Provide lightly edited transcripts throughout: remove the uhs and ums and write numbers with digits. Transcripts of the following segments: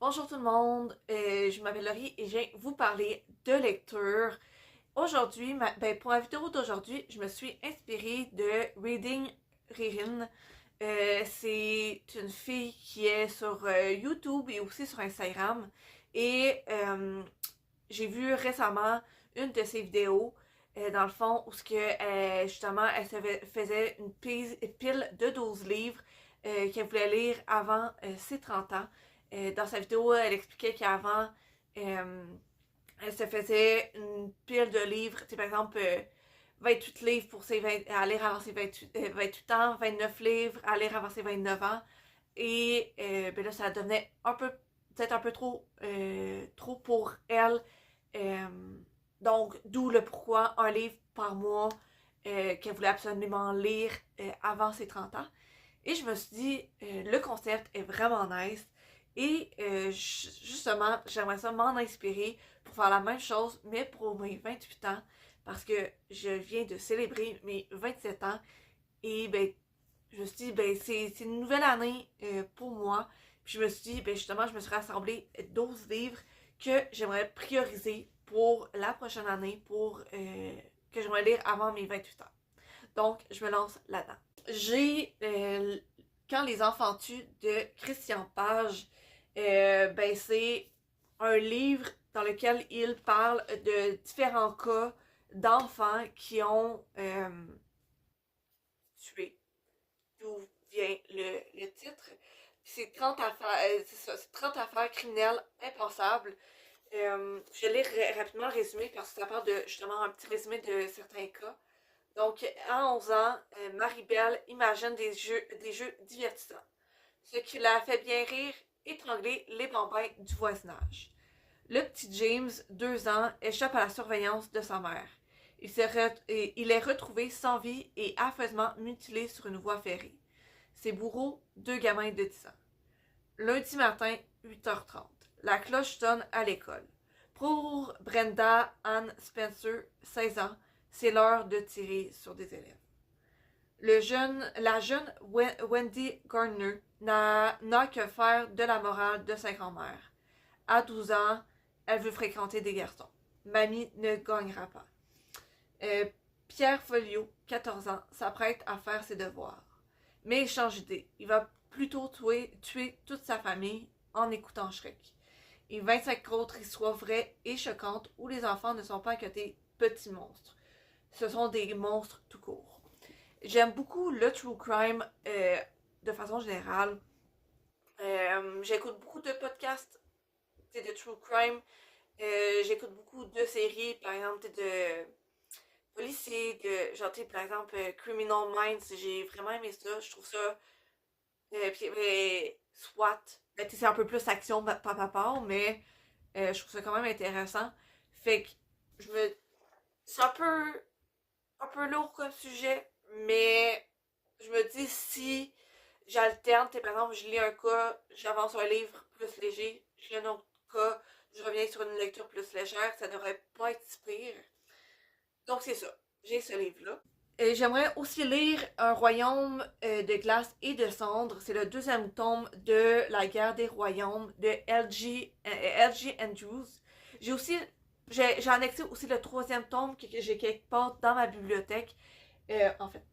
Bonjour tout le monde, je m'appelle Laurie et je viens vous parler de lecture. Aujourd'hui, pour la vidéo d'aujourd'hui, je me suis inspirée de Reading Ririn. C'est une fille qui est sur YouTube et aussi sur Instagram. Et j'ai vu récemment une de ses vidéos, dans le fond, où justement, elle faisait une pile de 12 livres qu'elle voulait lire avant ses 30 ans. Dans sa vidéo, elle expliquait qu'avant, euh, elle se faisait une pile de livres, tu sais, par exemple, 28 livres pour à lire avant ses 28 ans, 29 livres à lire avant ses 29 ans. Et ben là, ça devenait peut-être un peu trop pour elle. Euh, donc, d'où le pourquoi un livre par mois qu'elle voulait absolument lire avant ses 30 ans. Et je me suis dit, le concept est vraiment nice. Et justement, j'aimerais ça m'en inspirer pour faire la même chose, mais pour mes 28 ans. Parce que je viens de célébrer mes 27 ans. Et ben, je me suis dit, ben, c'est une nouvelle année pour moi. Puis je me suis dit, ben, justement, je me suis rassemblé 12 livres que j'aimerais prioriser pour la prochaine année, que j'aimerais lire avant mes 28 ans. Donc, je me lance là-dedans. J'ai Quand les enfants tuent de Christian Page. Ben, c'est un livre dans lequel il parle de différents cas d'enfants qui ont tué, d'où vient le titre. C'est 30 affaires, c'est ça, c'est 30 affaires criminelles impensables. Je vais lire rapidement le résumé parce que ça parle de justement un petit résumé de certains cas. Donc, à 11 ans, Marie-Belle imagine des jeux divertissants, ce qui la fait bien rire, étrangler les bambins du voisinage. Le petit James, 2 ans, échappe à la surveillance de sa mère. Il est retrouvé sans vie et affreusement mutilé sur une voie ferrée. Ses bourreaux, 2 gamins de 10 ans. Lundi matin, 8h30. La cloche sonne à l'école. Pour Brenda Ann Spencer, 16 ans, c'est l'heure de tirer sur des élèves. La jeune Wendy Gardner n'a que faire de la morale de sa grand-mère. À 12 ans, elle veut fréquenter des garçons. Mamie ne gagnera pas. Euh, Pierre Folliot, 14 ans, s'apprête à faire ses devoirs. Mais il change d'idée. Il va plutôt tuer toute sa famille en écoutant Shrek. Et 25 autres histoires vraies et choquantes où les enfants ne sont pas que des petits monstres. Ce sont des monstres tout court. J'aime beaucoup le true crime de façon générale. J'écoute beaucoup de podcasts de true crime. J'écoute beaucoup de séries, par exemple, de policiers, genre, par exemple, Criminal Minds. J'ai vraiment aimé ça. Je trouve ça. Puis, SWAT. Ben, c'est un peu plus action par ma part, mais je trouve ça quand même intéressant. Fait que je me. C'est un peu lourd comme sujet, mais je me dis si j'alterne, par exemple, je lis un cas, j'avance un livre plus léger, je lis un autre cas, je reviens sur une lecture plus légère, ça devrait pas être si pire. Donc c'est ça, j'ai ce livre-là. Et j'aimerais aussi lire Un royaume de glace et de cendres. C'est le deuxième tome de La guerre des royaumes de L.G. Andrews. J'ai aussi j'ai annexé aussi le troisième tome que j'ai quelque part dans ma bibliothèque. En fait,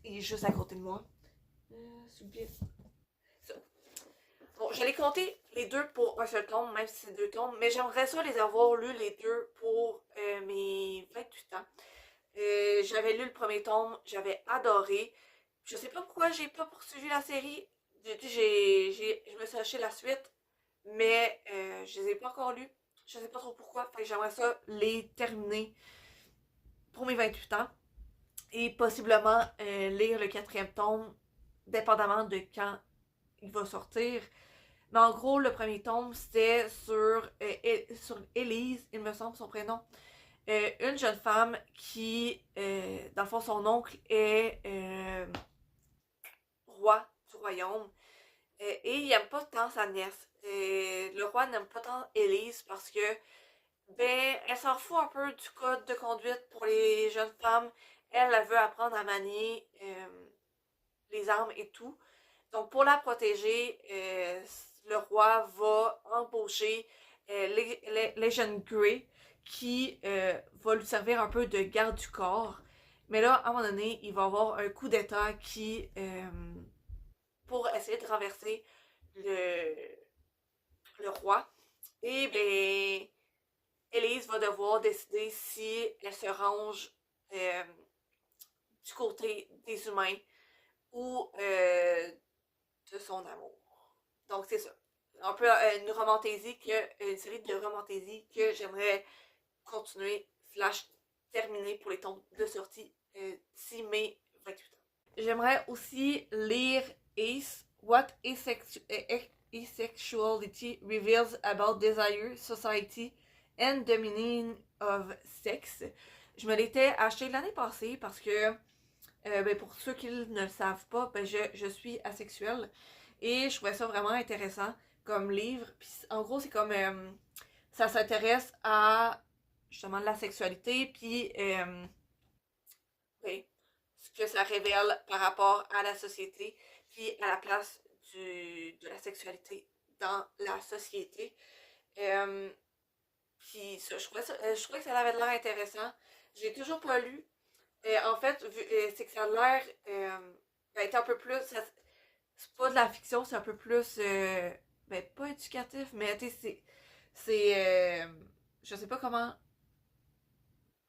il est juste à côté de moi. Ça. Bon, j'allais compter les deux pour un seul tome, même si c'est 2 tomes, mais j'aimerais ça les avoir lus les deux pour mes 28 ans. J'avais lu le premier tome, j'avais adoré. Je sais pas pourquoi j'ai pas poursuivi la série. Je me suis acheté la suite, mais je les ai pas encore lus. Je sais pas trop pourquoi. Fait que j'aimerais ça les terminer pour mes 28 ans. Et possiblement lire le quatrième tome, dépendamment de quand il va sortir. Mais en gros, le premier tome, c'était sur Élise, il me semble son prénom. Une jeune femme qui, dans le fond, son oncle est roi du royaume. Et il n'aime pas tant sa nièce. Le roi n'aime pas tant Élise parce que, ben, elle s'en fout un peu du code de conduite pour les jeunes femmes. Elle veut apprendre à manier les armes et tout. Donc, pour la protéger, le roi va embaucher Legend Grey qui va lui servir un peu de garde du corps. Mais là, à un moment donné, il va y avoir un coup d'état qui pour essayer de renverser le, le roi. Et ben, Élise va devoir décider si elle se range euh, du côté des humains ou de son amour. Donc c'est ça. Un peu une romantaisie une série de romantaisies que j'aimerais continuer slash terminer pour les tomes de sortie 6 mai 28 ans. J'aimerais aussi lire Ace, What Asexuality Reveals About Desire, Society and the Meaning of Sex. Je me l'étais acheté l'année passée parce que, ben pour ceux qui ne le savent pas, ben je suis asexuelle et je trouvais ça vraiment intéressant comme livre. Puis en gros, c'est comme ça s'intéresse à justement la sexualité, puis oui, ce que ça révèle par rapport à la société, puis à la place de la sexualité dans la société. Puis ça, je trouvais que ça avait l'air intéressant. J'ai toujours pas lu. En fait, c'est que ça a l'air d'être un peu plus. C'est pas de la fiction, c'est un peu plus. Ben, pas éducatif, mais tu sais, c'est. Je sais pas comment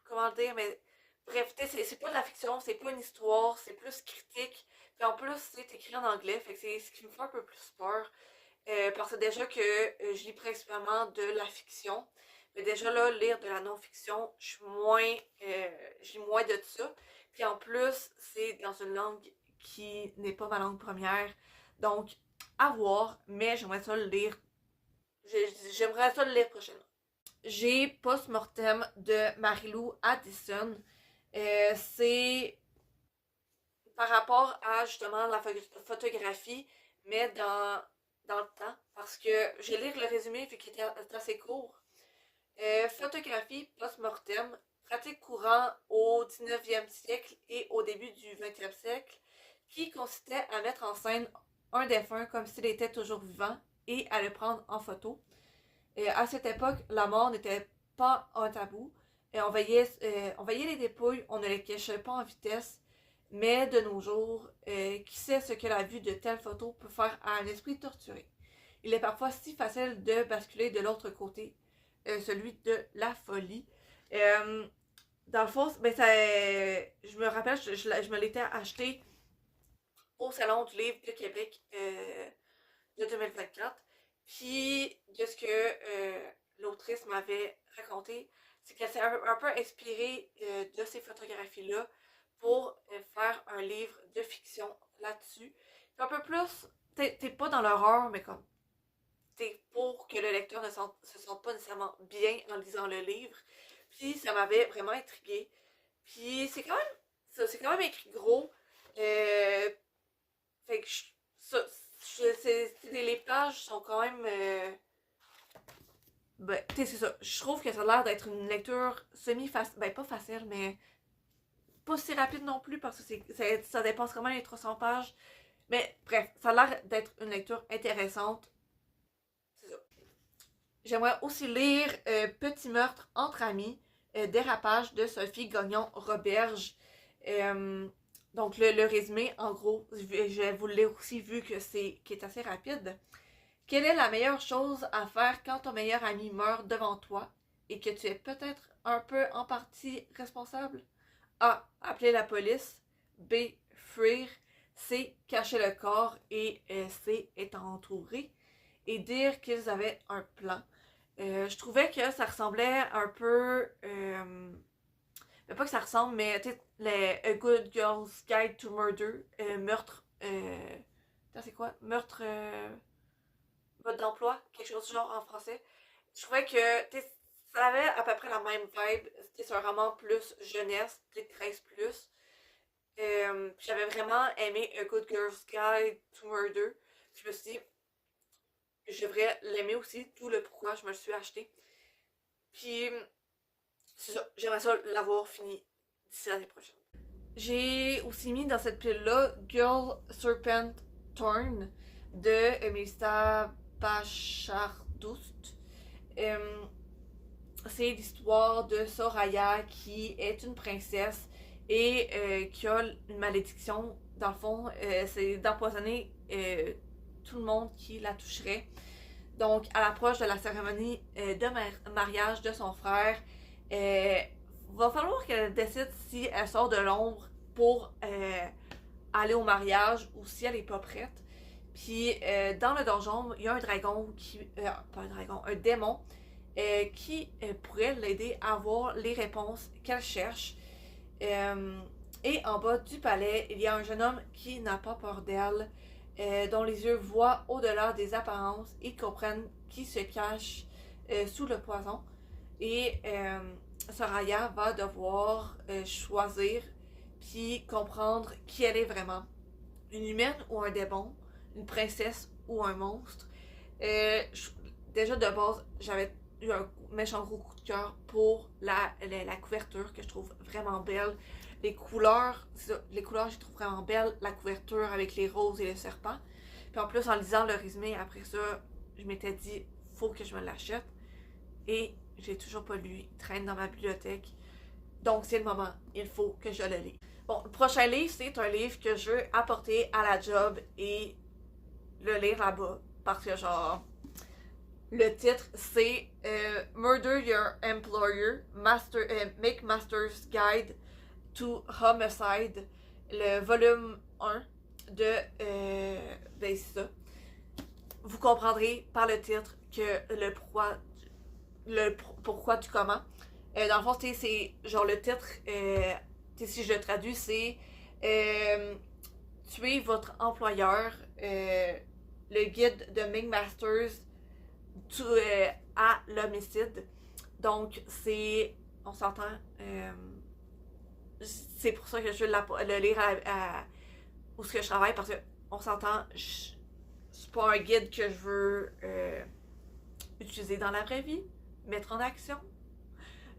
le dire, mais bref, c'est pas de la fiction, c'est pas une histoire, c'est plus critique. Puis en plus, c'est écrit en anglais, fait que c'est ce qui me fait un peu plus peur. Parce que déjà que je lis principalement de la fiction. Mais déjà là, lire de la non-fiction, je lis moins de ça. Puis en plus, c'est dans une langue qui n'est pas ma langue première. Donc, à voir, mais j'aimerais ça le lire. J'aimerais ça le lire prochainement. J'ai Post-Mortem de Marilou Addison. C'est par rapport à justement la photographie, mais dans le temps, parce que je vais lire le résumé vu qu'il était assez court. Photographie post-mortem, pratique courante au 19e siècle et au début du 20e siècle, qui consistait à mettre en scène un défunt comme s'il était toujours vivant et à le prendre en photo. À cette époque, la mort n'était pas un tabou. On voyait les dépouilles, on ne les cachait pas en vitesse. Mais de nos jours, qui sait ce que la vue de telles photos peut faire à un esprit torturé? Il est parfois si facile de basculer de l'autre côté, celui de la folie. Dans le fond, ben je me rappelle, je me l'étais acheté au Salon du Livre de Québec de 2024. Puis, de ce que l'autrice m'avait raconté, c'est qu'elle s'est un peu inspirée de ces photographies-là pour faire un livre de fiction là-dessus. Un peu plus, t'es pas dans l'horreur, mais comme t'es pour que le lecteur ne se sente pas nécessairement bien en lisant le livre. Puis ça m'avait vraiment intriguée. Puis c'est quand même écrit gros. Fait que les pages sont quand même ben, tu sais, c'est ça. Je trouve que ça a l'air d'être une lecture semi-facile. Ben, pas facile, mais pas si rapide non plus parce que ça dépasse quand même les 300 pages. Mais bref, ça a l'air d'être une lecture intéressante. C'est ça. J'aimerais aussi lire Petit meurtre entre amis, Dérapage de Sophie Gagnon-Roberge. Donc le résumé, en gros, je vais vous le lire aussi vu que qui est assez rapide. Quelle est la meilleure chose à faire quand ton meilleur ami meurt devant toi et que tu es peut-être un peu en partie responsable? A. Appeler la police. B. Fuir. C. Cacher le corps. Et C. Être entouré. Et dire qu'ils avaient un plan. Je trouvais que ça ressemblait un peu... mais pas que ça ressemble, mais tu sais, A Good Girl's Guide to Murder. Meurtre... c'est quoi? Meurtre... mode d'emploi, quelque chose du genre en français. Je trouvais que ça avait à peu près la même vibe. C'est un roman plus jeunesse, peut-être 13 plus. J'avais vraiment aimé A Good Girl's Guide to Murder. Je me suis dit, je devrais l'aimer aussi, tout le pourquoi je me le suis acheté. Puis, c'est ça, j'aimerais ça l'avoir fini d'ici l'année prochaine. J'ai aussi mis dans cette pile-là Girl Serpent Torn de Melissa Zardust. C'est l'histoire de Soraya qui est une princesse et qui a une malédiction. Dans le fond, c'est d'empoisonner tout le monde qui la toucherait. Donc, à l'approche de la cérémonie de mariage de son frère, va falloir qu'elle décide si elle sort de l'ombre pour aller au mariage ou si elle est pas prête. Puis, dans le donjon, il y a un dragon qui... pas un dragon, un démon qui pourrait l'aider à avoir les réponses qu'elle cherche. Et en bas du palais, il y a un jeune homme qui n'a pas peur d'elle, dont les yeux voient au-delà des apparences et comprennent qui se cache sous le poison. Et Soraya va devoir choisir puis comprendre qui elle est vraiment. Une humaine ou un démon, une princesse ou un monstre. Déjà de base, j'avais eu un méchant gros coup de cœur pour la couverture que je trouve vraiment belle. Les couleurs, je les trouve vraiment belles. La couverture avec les roses et le serpent. Puis en plus, en lisant le résumé, après ça, je m'étais dit, faut que je me l'achète. Et j'ai toujours pas lu, il traîne dans ma bibliothèque. Donc c'est le moment, il faut que je le lise. Bon, le prochain livre, c'est un livre que je veux apporter à la job et le lire là-bas. Parce que genre, le titre c'est Murder Your Employer, Make Master's Guide to Homicide, le volume 1 de... ben c'est ça. Vous comprendrez par le titre que le pourquoi du comment. Dans le fond, c'est genre le titre, si je le traduis, c'est tuer votre employeur, le guide de Ming Masters à l'homicide. Donc, on s'entend, c'est pour ça que je veux le lire où ce que je travaille, parce que on s'entend, c'est pas un guide que je veux utiliser dans la vraie vie, mettre en action.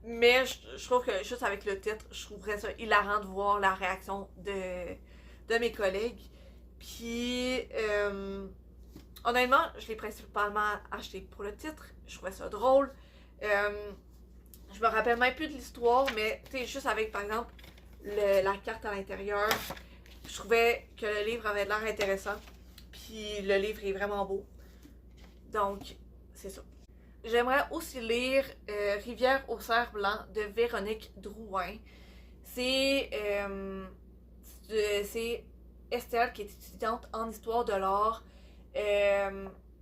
Mais je trouve que juste avec le titre, je trouverais ça hilarant de voir la réaction de mes collègues. Puis, honnêtement, je l'ai principalement acheté pour le titre. Je trouvais ça drôle. Je me rappelle même plus de l'histoire, mais tu sais, juste avec, par exemple, la carte à l'intérieur, je trouvais que le livre avait l'air intéressant. Puis, le livre est vraiment beau. Donc, c'est ça. J'aimerais aussi lire Rivière au cerf blanc de Véronique Drouin. C'est Estelle qui est étudiante en histoire de l'art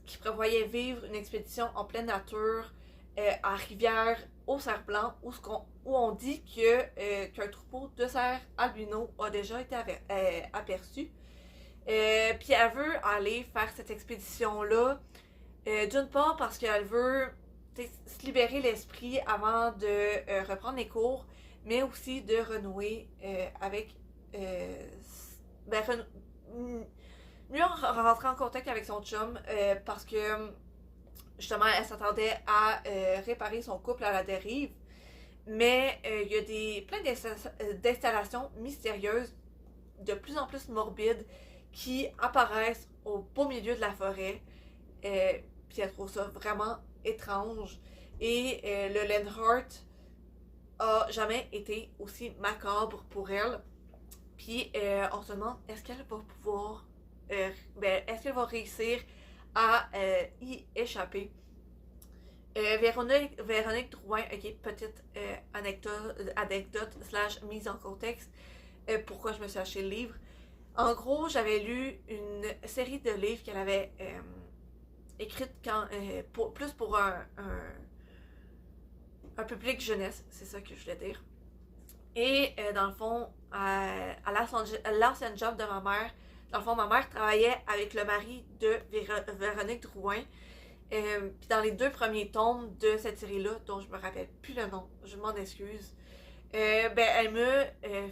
qui prévoyait vivre une expédition en pleine nature à Rivière au cerf blanc où on dit qu'un troupeau de cerfs albino a déjà été aperçu. Puis elle veut aller faire cette expédition-là. D'une part parce qu'elle veut se libérer l'esprit avant de reprendre les cours, mais aussi de renouer avec... mieux rentrer en contact avec son chum parce que justement elle s'attendait à réparer son couple à la dérive, mais il y a plein d'installations mystérieuses de plus en plus morbides qui apparaissent au beau milieu de la forêt. Puis elle trouve ça vraiment étrange. Et le Lenhart a jamais été aussi macabre pour elle. Puis on se demande, est-ce qu'elle va pouvoir... est-ce qu'elle va réussir à y échapper? Véronique Drouin, ok, petite anecdote / mise en contexte, pourquoi je me suis acheté le livre. En gros, j'avais lu une série de livres qu'elle avait écrite plus pour un public jeunesse, c'est ça que je voulais dire. Et dans le fond, à l'ancienne job de ma mère, dans le fond, ma mère travaillait avec le mari de Véronique Drouin. Puis dans les 2 premiers tomes de cette série-là, dont je me rappelle plus le nom, je m'en excuse, elle m'a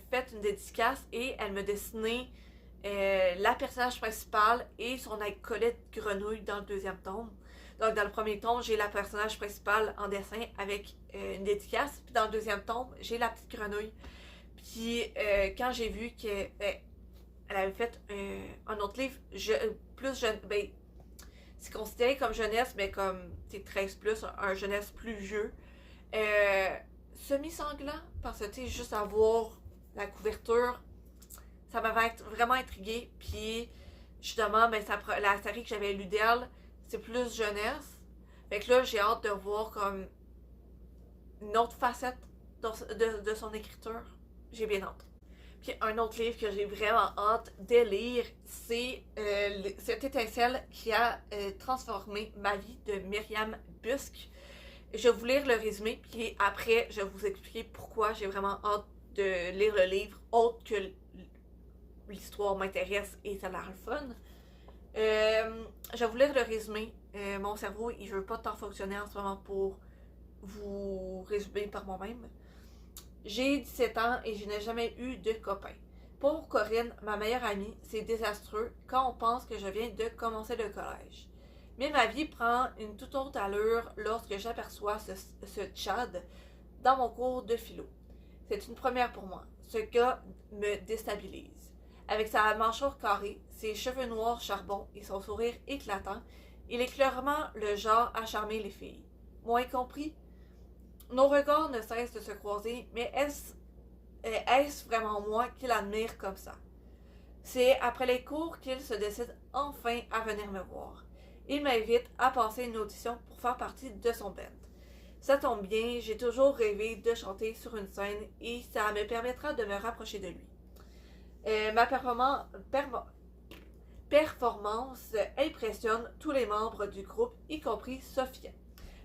fait une dédicace et elle m'a dessiné la personnage principale et son acolyte grenouille dans le 2e tome. Donc dans le 1er tome, j'ai la personnage principale en dessin avec une dédicace, puis dans le 2e tome, j'ai la petite grenouille. Puis quand j'ai vu qu'elle avait fait un autre livre plus jeune, c'est considéré comme jeunesse, mais comme, tu sais, 13 plus, un jeunesse plus vieux. Semi-sanglant, parce que, tu sais, juste à voir la couverture, ça m'avait vraiment intriguée. Puis, justement, ben, la série que j'avais lue d'elle, c'est plus jeunesse. Fait que là, j'ai hâte de voir comme une autre facette de son écriture. J'ai bien hâte. Puis un autre livre que j'ai vraiment hâte de lire, c'est cette étincelle qui a transformé ma vie de Myriam Busk. Je vais vous lire le résumé, puis après, je vais vous expliquer pourquoi j'ai vraiment hâte de lire le livre, autre que l'histoire m'intéresse et ça a l'air le fun. Je vais vous lire le résumé. Mon cerveau, il veut pas tant fonctionner en ce moment pour vous résumer par moi-même. J'ai 17 ans et je n'ai jamais eu de copain. Pour Corinne, ma meilleure amie, c'est désastreux quand on pense que je viens de commencer le collège. Mais ma vie prend une toute autre allure lorsque j'aperçois ce Chad dans mon cours de philo. C'est une première pour moi. Ce gars me déstabilise. Avec sa mâchoire carrée, ses cheveux noirs charbon et son sourire éclatant, il est clairement le genre à charmer les filles. Moins compris? Nos regards ne cessent de se croiser, mais est-ce vraiment moi qu'il admire comme ça? C'est après les cours qu'il se décide enfin à venir me voir. Il m'invite à passer une audition pour faire partie de son band. Ça tombe bien, j'ai toujours rêvé de chanter sur une scène et ça me permettra de me rapprocher de lui. Ma performance impressionne tous les membres du groupe, y compris Sophia,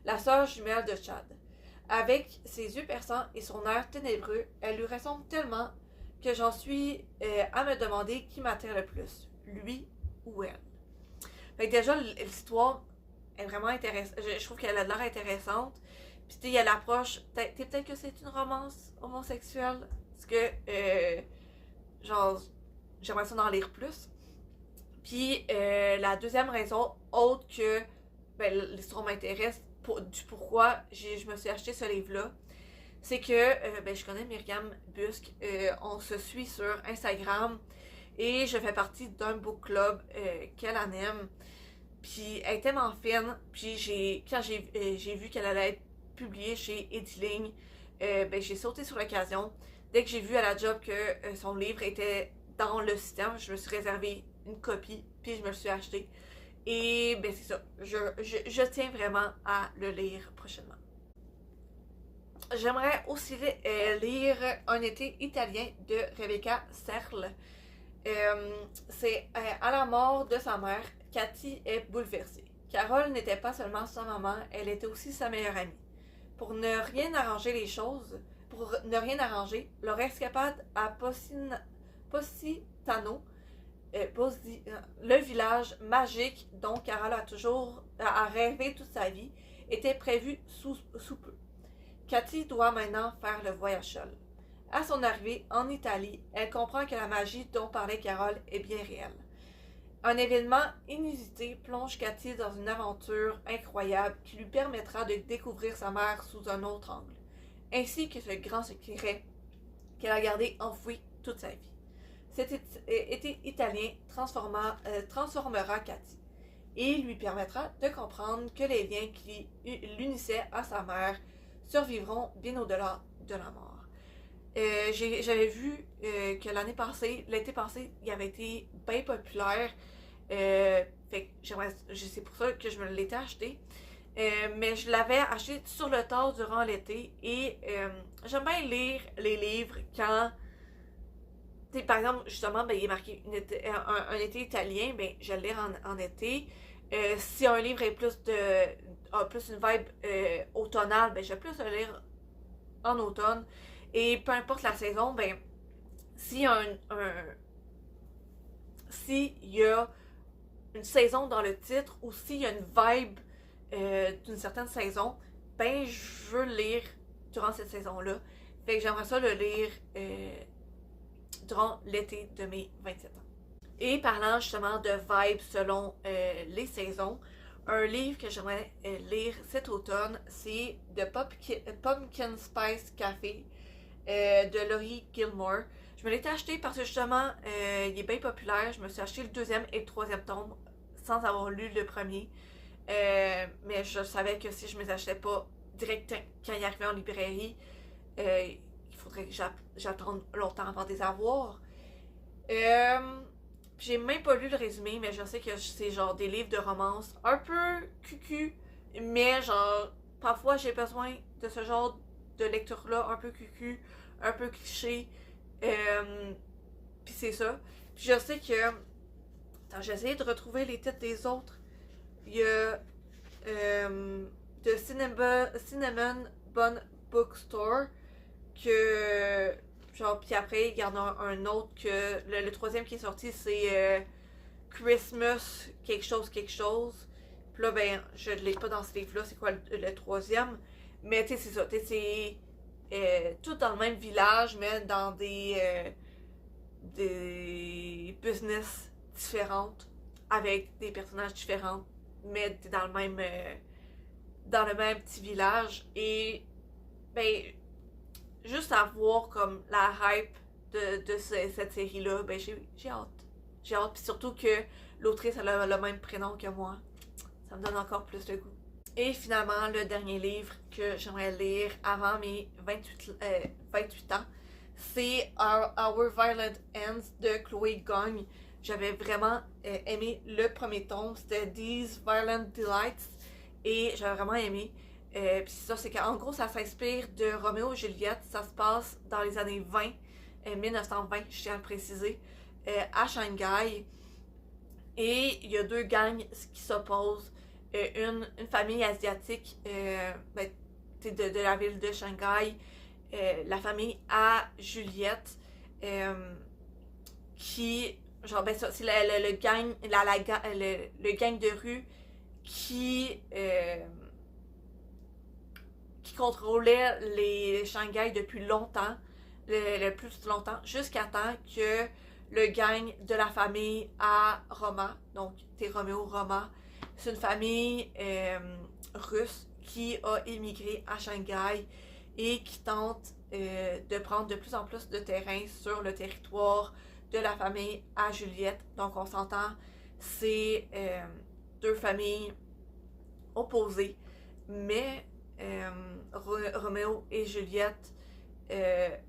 la sœur jumelle de Chad. Avec ses yeux perçants et son air ténébreux, elle lui ressemble tellement que j'en suis à me demander qui m'attire le plus, lui ou elle. Fait que déjà, l'histoire est vraiment intéressante. Je trouve qu'elle a l'air intéressante. Puis tu sais, il y a l'approche, peut-être que c'est une romance homosexuelle, parce que, genre, j'aimerais ça en lire plus. Puis la deuxième raison, autre que ben, l'histoire m'intéresse, du pourquoi je me suis acheté ce livre-là, c'est que ben, je connais Myriam Busk, on se suit sur Instagram et je fais partie d'un book club qu'elle en aime. Puis elle est tellement fine, puis quand j'ai vu qu'elle allait être publiée chez Ediling, ben, j'ai sauté sur l'occasion. Dès que j'ai vu à la job que son livre était dans le système, je me suis réservé une copie, puis je me le suis acheté. Et ben c'est ça, je tiens vraiment à le lire prochainement. J'aimerais aussi lire Un été italien de Rebecca Serle. C'est à la mort de sa mère, Cathy est bouleversée. Carole n'était pas seulement sa maman, elle était aussi sa meilleure amie. Pour ne rien arranger les choses, pour ne rien arranger, leur escapade à Positano, le village magique dont Carole a rêvé toute sa vie, était prévu sous peu. Cathy doit maintenant faire le voyage seule. À son arrivée en Italie, elle comprend que la magie dont parlait Carole est bien réelle. Un événement inusité plonge Cathy dans une aventure incroyable qui lui permettra de découvrir sa mère sous un autre angle, ainsi que ce grand secret qu'elle a gardé enfoui toute sa vie. Cet été italien transformera Cathy et lui permettra de comprendre que les liens qui l'unissaient à sa mère survivront bien au-delà de la mort. J'avais vu que l'été passé, il avait été bien populaire. Fait que c'est pour ça que je me l'étais acheté. Mais je l'avais acheté sur le tard durant l'été. Et j'aime bien lire les livres quand, par exemple, justement, ben, il est marqué un été italien, ben, je vais le lire en été. Si un livre est a plus une vibe automnale, ben, je vais plus le lire en automne. Et peu importe la saison, ben, s'il y a une saison dans le titre ou s'il y a une vibe d'une certaine saison, ben, je veux le lire durant cette saison-là. Fait que j'aimerais ça le lire durant l'été de mes 27 ans. Et parlant justement de vibes selon les saisons, un livre que j'aimerais lire cet automne, c'est The Pumpkin Spice Café de Laurie Gilmore. Je me l'étais acheté parce que justement, il est bien populaire. Je me suis acheté le deuxième et le troisième tome. sans avoir lu le premier. Mais je savais que si je ne les achetais pas direct quand ils arrivaient en librairie, il faudrait que j'attende longtemps avant de les avoir. J'ai même pas lu le résumé, mais je sais que c'est genre des livres de romance un peu cucu, mais genre, parfois j'ai besoin de ce genre de lecture-là, un peu cucu, un peu cliché. Puis c'est ça. Puis je sais que. Attends, j'ai essayé de retrouver les titres des autres. Il y a The Cinnamon Bun Bookstore que genre puis après il y en a un autre que le troisième qui est sorti c'est Christmas quelque chose puis là ben je l'ai pas dans ce livre là c'est quoi le troisième mais tu sais c'est ça tu sais c'est tout dans le même village mais dans des business différentes avec des personnages différents mais dans le même petit village et ben juste à voir comme la hype de cette série-là, ben j'ai hâte. J'ai hâte, puis surtout que l'autrice elle a le même prénom que moi. Ça me donne encore plus de goût. Et finalement, le dernier livre que j'aimerais lire avant mes 28 ans, c'est Our Violent Ends de Chloé Gong. J'avais vraiment aimé le premier tome, c'était These Violent Delights, et j'avais vraiment aimé. Puis ça, c'est qu'en gros, ça s'inspire de Roméo et Juliette. Ça se passe dans les années 20, 1920, je tiens à le préciser, à Shanghai. Et il y a deux gangs qui s'opposent. Une famille asiatique ben, de la ville de Shanghai, la famille à Juliette, qui, genre, ben ça, c'est le gang, le gang de rue qui contrôlait les Shanghai depuis longtemps, le plus longtemps, jusqu'à temps que le gang de la famille à Roma, donc t'es Roméo Roma, c'est une famille russe qui a émigré à Shanghai et qui tente de prendre de plus en plus de terrain sur le territoire de la famille à Juliette. Donc on s'entend, c'est deux familles opposées, mais Roméo et Juliette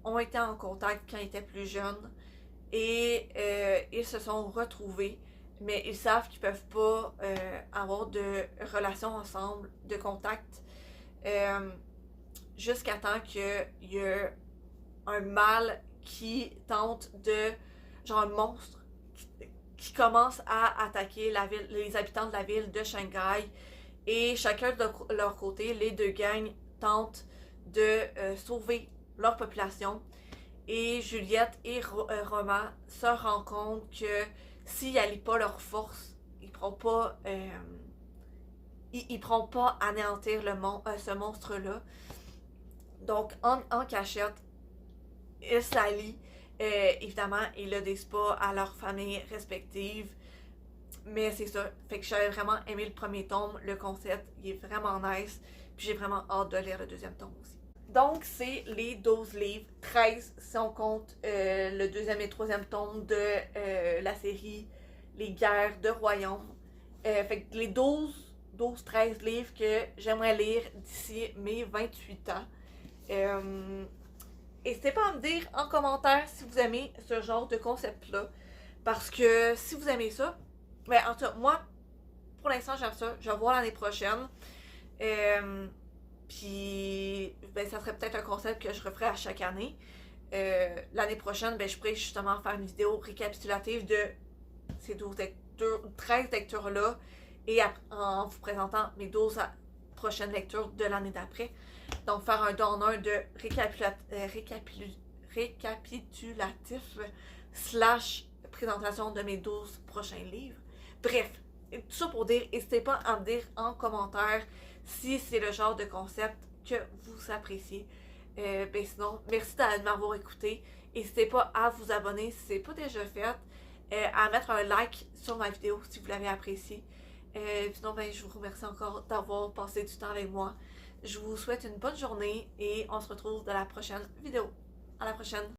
ont été en contact quand ils étaient plus jeunes et ils se sont retrouvés, mais ils savent qu'ils peuvent pas avoir de relation ensemble, de contact, jusqu'à temps qu'il y a un mâle qui tente de, genre un monstre, qui commence à attaquer la ville, les habitants de la ville de Shanghai. Et chacun de leur côté, les deux gangs tentent de sauver leur population. Et Juliette et Roman se rendent compte que s'ils n'allient pas leur force, ils ne pourront pas anéantir ce monstre-là. Donc, en cachette, ils s'allient. Évidemment, ils le disent pas à leurs familles respectives. Mais c'est ça. Fait que j'avais vraiment aimé le premier tome. Le concept, il est vraiment nice. Puis j'ai vraiment hâte de lire le deuxième tome aussi. Donc, c'est les 12 livres. 13 si on compte le deuxième et troisième tome de la série Les Guerres de Royaume. Fait que les 12-13 livres que j'aimerais lire d'ici mes 28 ans. N'hésitez pas à me dire en commentaire si vous aimez ce genre de concept-là. Parce que si vous aimez ça, ben en tout cas, moi, pour l'instant, j'aime ça. Je vais voir l'année prochaine. Puis, ben, ça serait peut-être un concept que je referai à chaque année. L'année prochaine, ben, je pourrais justement faire une vidéo récapitulative de ces 13 lectures-là et en vous présentant mes 12 prochaines lectures de l'année d'après. Donc, faire un donneur de récapitulatif / présentation de mes 12 prochains livres. Bref, tout ça pour dire, n'hésitez pas à me dire en commentaire si c'est le genre de concept que vous appréciez. Ben sinon, merci de m'avoir écouté. N'hésitez pas à vous abonner si ce n'est pas déjà fait. À mettre un like sur ma vidéo si vous l'avez apprécié. Sinon, ben, je vous remercie encore d'avoir passé du temps avec moi. Je vous souhaite une bonne journée et on se retrouve dans la prochaine vidéo. À la prochaine!